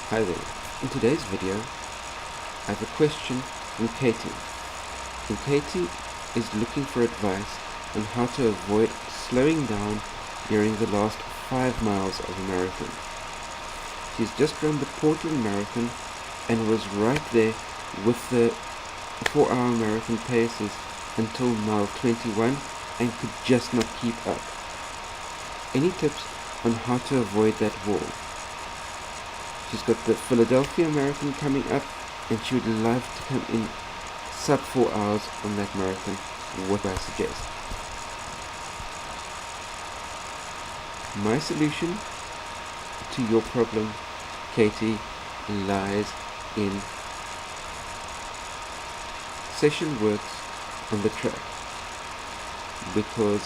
Hi there. In today's video, I have a question from Katie. And Katie is looking for advice on how to avoid slowing down during the last 5 miles of a marathon. She's just run the Portland Marathon and was right there with the 4-hour marathon paces until mile 21 and could just not keep up. Any tips on how to avoid that wall? She's got the Philadelphia Marathon coming up, and she would love to come in sub 4 hours on that marathon. What do I suggest? My solution to your problem, Katie, lies in session works on the track, because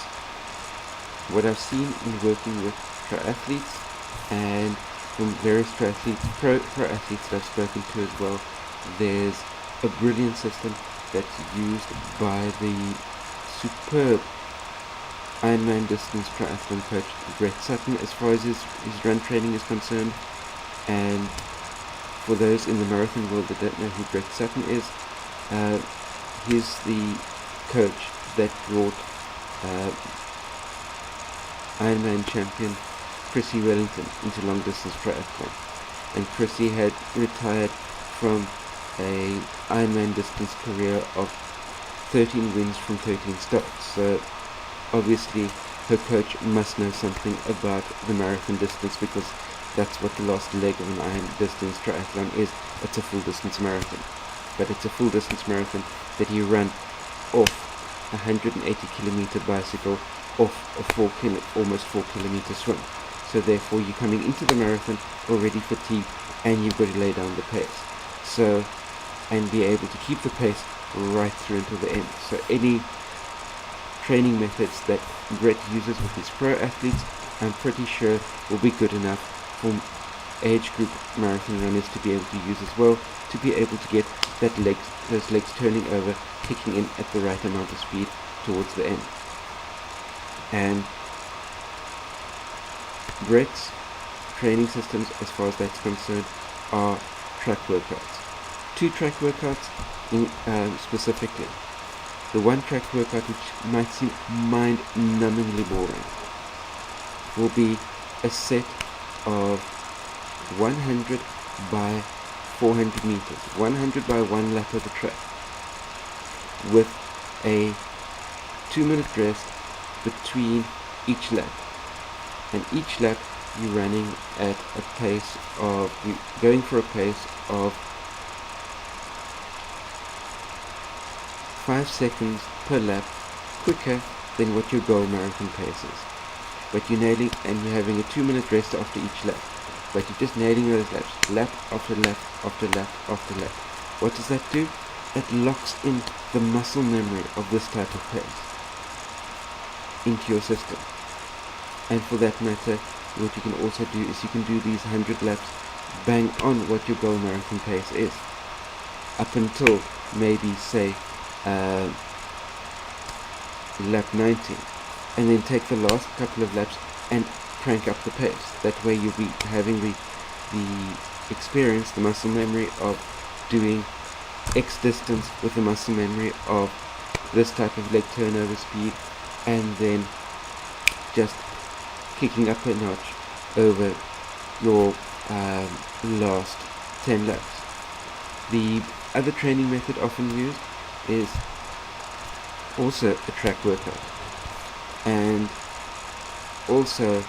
what I've seen in working with triathletes and from various triathletes, pro athletes that I've spoken to as well, there's a brilliant system that's used by the superb Ironman distance triathlon coach Brett Sutton as far as his run training is concerned. And for those in the marathon world that don't know who Brett Sutton is, he's the coach that brought Ironman champion Chrissie Wellington into long distance triathlon. And Chrissie had retired from a Ironman distance career of 13 wins from 13 starts. So obviously her coach must know something about the marathon distance, because that's what the last leg of an Iron distance triathlon is. It's a full distance marathon. But it's a full distance marathon that you run off a 180 kilometer bicycle, off a almost 4 kilometer swim. So therefore you're coming into the marathon already fatigued, and you've got to lay down the pace. So, and be able to keep the pace right through until the end. So any training methods that Brett uses with his pro athletes, I'm pretty sure will be good enough for age group marathon runners to be able to use as well, to be able to get those legs turning over, kicking in at the right amount of speed towards the end. And Brett's training systems, as far as that's concerned, are track workouts. 2 track workouts specifically. The one track workout, which might seem mind-numbingly boring, will be a set of 100 by 400 meters, 100 by 1 lap of the track, with a 2-minute rest between each lap. And each lap you're running at a pace of, you're going for a pace of 5 seconds per lap quicker than what your goal marathon pace is. But you're nailing, and you're having a 2-minute rest after each lap. But you're just nailing those laps, lap after lap after lap after lap. What does that do? It locks in the muscle memory of this type of pace into your system. And for that matter, what you can also do is you can do these 100 laps bang on what your goal marathon pace is, up until maybe say lap 90, and then take the last couple of laps and crank up the pace. That way you'll be having the experience, the muscle memory of doing X distance with the muscle memory of this type of leg turnover speed, and then just kicking up a notch over your last 10 laps. The other training method often used is also a track workout, and also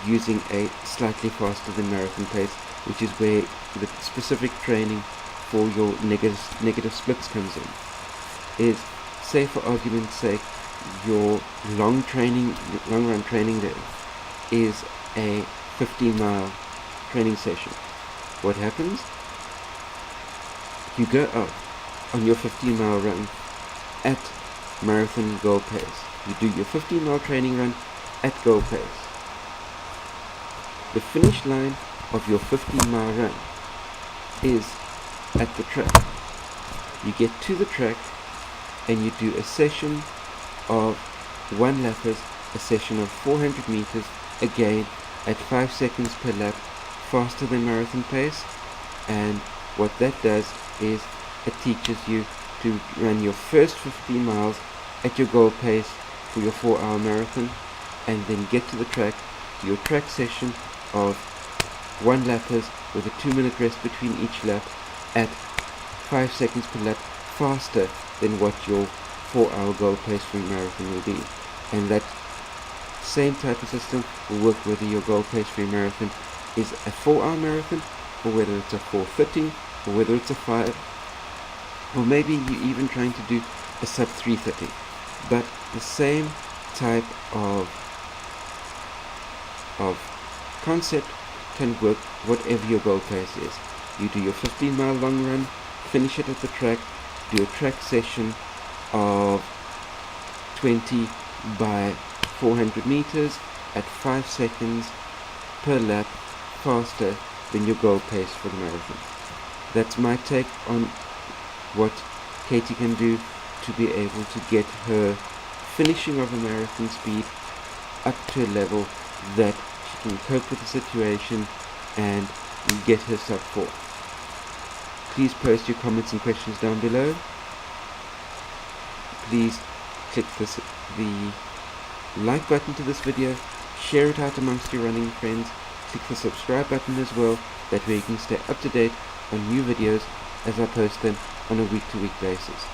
using a slightly faster than marathon pace, which is where the specific training for your negative splits comes in. Is, say for argument's sake, your long run training day is a 15-mile training session. What happens? You go out on your 15-mile run at marathon goal pace. You do your 15-mile training run at goal pace. The finish line of your 15-mile run is at the track. You get to the track and you do a session of 1-lappers, a session of 400 meters, again at 5 seconds per lap faster than marathon pace, and what that does is it teaches you to run your first 15 miles at your goal pace for your 4-hour marathon, and then get to the track, do your track session of 1 lappers with a 2-minute rest between each lap at 5 seconds per lap faster than what your 4-hour goal pace for your marathon will be. And that same type of system will work whether your goal pace for your marathon is a 4-hour marathon, or whether it's a 4:30, or whether it's a 5, or maybe you're even trying to do a sub 3:30. But the same type of concept can work whatever your goal pace is. You do your 15-mile long run, finish it at the track, do a track session of 20 by 400 meters at 5 seconds per lap faster than your goal pace for the marathon. That's my take on what Katie can do to be able to get her finishing of a marathon speed up to a level that she can cope with the situation and get her sub 4. Please post your comments and questions down below. Please click the like button to this video, share it out amongst your running friends, click the subscribe button as well, that way you can stay up to date on new videos as I post them on a week-to-week basis.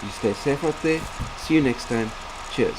You stay safe out there, see you next time, cheers.